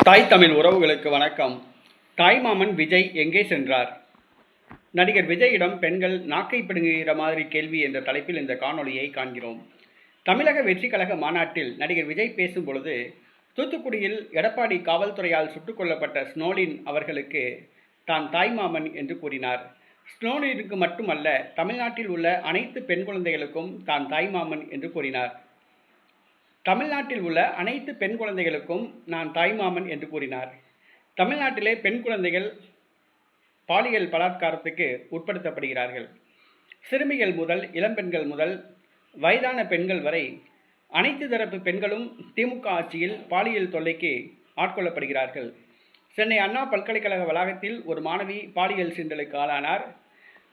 தாய் தமிழ் உறவுகளுக்கு வணக்கம். தாய்மாமன் விஜய் எங்கே சென்றார்? நடிகர் விஜயிடம் பெண்கள் நாக்கை பிடுங்குகிற மாதிரி கேள்வி என்ற தலைப்பில் இந்த காணொளியை காண்கிறோம். தமிழக வெற்றி கழக மாநாட்டில் நடிகர் விஜய் பேசும் பொழுது, தூத்துக்குடியில் எடப்பாடி காவல்துறையால் சுட்டுக் கொல்லப்பட்ட ஸ்னோலின் அவர்களுக்கு தான் தாய்மாமன் என்று கூறினார். ஸ்னோலினுக்கு மட்டுமல்ல, தமிழ்நாட்டில் உள்ள அனைத்து பெண் குழந்தைகளுக்கும் தான் தாய்மாமன் என்று கூறினார். தமிழ்நாட்டில் உள்ள அனைத்து பெண் குழந்தைகளுக்கும் நான் தாய்மாமன் என்று கூறினார். தமிழ்நாட்டிலே பெண் குழந்தைகள் பாலியல் பலாத்காரத்துக்கு உட்படுத்தப்படுகிறார்கள். சிறுமிகள் முதல் இளம்பெண்கள் முதல் வயதான பெண்கள் வரை அனைத்து தரப்பு பெண்களும் திமுக ஆட்சியில் பாலியல் தொல்லைக்கு ஆட்கொள்ளப்படுகிறார்கள். சென்னை அண்ணா பல்கலைக்கழக வளாகத்தில் ஒரு மாணவி பாலியல் சீண்டலுக்கு ஆளானார்.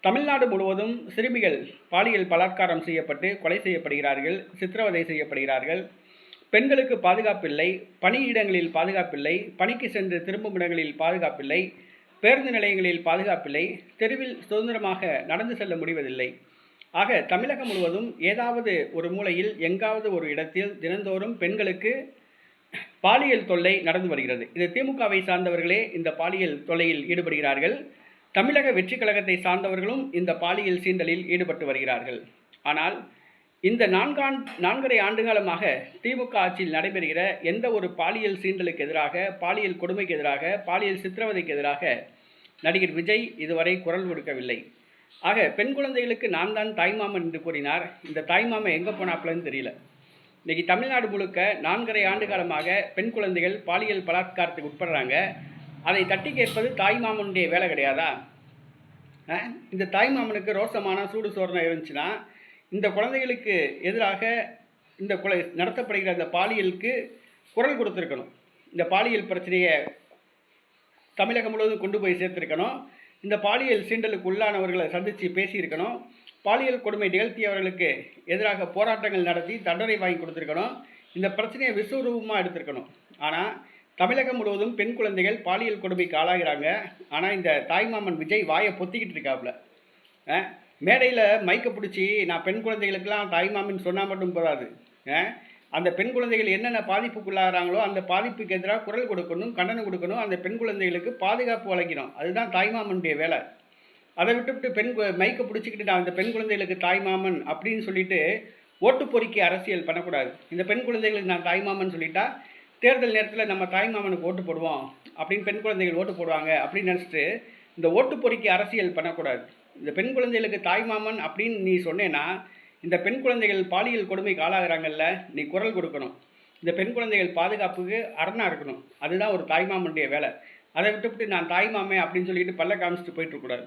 தமிழ்நாடு முழுவதும் சிறுமிகள் பாலியல் பலாத்காரம் செய்யப்பட்டு கொலை செய்யப்படுகிறார்கள், சித்திரவதை செய்யப்படுகிறார்கள். பெண்களுக்கு பாதுகாப்பில்லை, பணியிடங்களில் பாதுகாப்பில்லை, பணிக்கு சென்று திரும்பும் இடங்களில் பாதுகாப்பில்லை, பேருந்து நிலையங்களில் பாதுகாப்பில்லை, தெருவில் சுதந்திரமாக நடந்து செல்ல முடிவதில்லை. ஆக தமிழகம் முழுவதும் ஏதாவது ஒரு மூலையில் எங்காவது ஒரு இடத்தில் தினந்தோறும் பெண்களுக்கு பாலியல் தொல்லை நடந்து வருகிறது. இது திமுகவை சார்ந்தவர்களே இந்த பாலியல் தொல்லையில் ஈடுபடுகிறார்கள். தமிழக வெற்றி கழகத்தை சார்ந்தவர்களும் இந்த பாலியல் சீண்டலில் ஈடுபட்டு வருகிறார்கள். ஆனால் இந்த 4.5 ஆண்டுகாலமாக திமுக ஆட்சியில் நடைபெறுகிற எந்த ஒரு பாலியல் சீண்டலுக்கு எதிராக, பாலியல் கொடுமைக்கு எதிராக, பாலியல் சித்திரவதைக்கு எதிராக நடிகர் விஜய் இதுவரை குரல் கொடுக்கவில்லை. ஆக பெண் குழந்தைகளுக்கு நான் தான் தாய்மாமன் என்று கூறினார். இந்த தாய்மாமன் எங்கே போனாப்புலன்னு தெரியல. இன்றைக்கி தமிழ்நாடு முழுக்க 4.5 ஆண்டு காலமாக பெண் குழந்தைகள் பாலியல் பலாத்காரத்துக்கு உட்படுறாங்க. அதை தட்டி கேட்பது தாய்மாமனுடைய வேலை கிடையாதா? இந்த தாய்மாமனுக்கு ரோசமான சூடு சோரணம் இருந்துச்சுன்னா இந்த குழந்தைகளுக்கு எதிராக இந்த கொலை நடத்தப்படுகிற அந்த பாலியலுக்கு குரல் கொடுத்துருக்கணும். இந்த பாலியல் பிரச்சனையை தமிழகம் முழுவதும் கொண்டு போய் சேர்த்துருக்கணும். இந்த பாலியல் சீண்டலுக்கு உள்ளானவர்களை சந்தித்து பேசியிருக்கணும். பாலியல் கொடுமை நிகழ்த்தியவர்களுக்கு எதிராக போராட்டங்கள் நடத்தி தண்டனை வாங்கி கொடுத்துருக்கணும். இந்த பிரச்சனையை விஸ்வரூபமாக எடுத்திருக்கணும். ஆனால் தமிழகம் முழுவதும் பெண் குழந்தைகள் பாலியல் கொடுமைக்கு ஆளாகிறாங்க. ஆனால் இந்த தாய்மாமன் விஜய் வாயை பொத்திக்கிட்டு இருக்காப்புல. மேடையில் மைக்கை பிடிச்சி நான் பெண் குழந்தைகளுக்கெல்லாம் தாய்மாமன் சொன்னால் மட்டும் போதாது. அந்த பெண் குழந்தைகள் என்னென்ன பாதிப்புக்குள்ளாகிறாங்களோ அந்த பாதிப்புக்கு எதிராக குரல் கொடுக்கணும், கண்டனம் கொடுக்கணும், அந்த பெண் குழந்தைகளுக்கு பாதுகாப்பு வழங்கணும். அதுதான் தாய்மாமனுடைய வேலை. அதை விட்டுவிட்டு மைக்கை பிடிச்சிக்கிட்டு நான் அந்த பெண் குழந்தைகளுக்கு தாய்மாமன் அப்படின்னு சொல்லிட்டு ஓட்டு பொறிக்கை அரசியல் பண்ணக்கூடாது. இந்த பெண் குழந்தைகளுக்கு நான் தாய்மாமன் சொல்லிட்டா தேர்தல் நேரத்தில் நம்ம தாய்மாமனுக்கு ஓட்டு போடுவோம் அப்படின்னு பெண் குழந்தைகள் ஓட்டு போடுவாங்க அப்படின்னு நினச்சிட்டு இந்த ஓட்டு பொறிக்கை அரசியல் பண்ணக்கூடாது. இந்த பெண் குழந்தைகளுக்கு தாய்மாமன் அப்படின்னு நீ சொன்னேன்னா இந்த பெண் குழந்தைகள் பாலியல் கொடுமைக்கு ஆளாகிறாங்கல்ல, நீ குரல் கொடுக்கணும். இந்த பெண் குழந்தைகள் பாதுகாப்புக்கு அரணாக இருக்கணும். அதுதான் ஒரு தாய்மாமனுடைய வேலை. அதை விட்டுவிட்டு நான் தாய்மாமே அப்படின்னு சொல்லிட்டு பல்ல காமிச்சிட்டு போயிட்டுருக்கூடாது.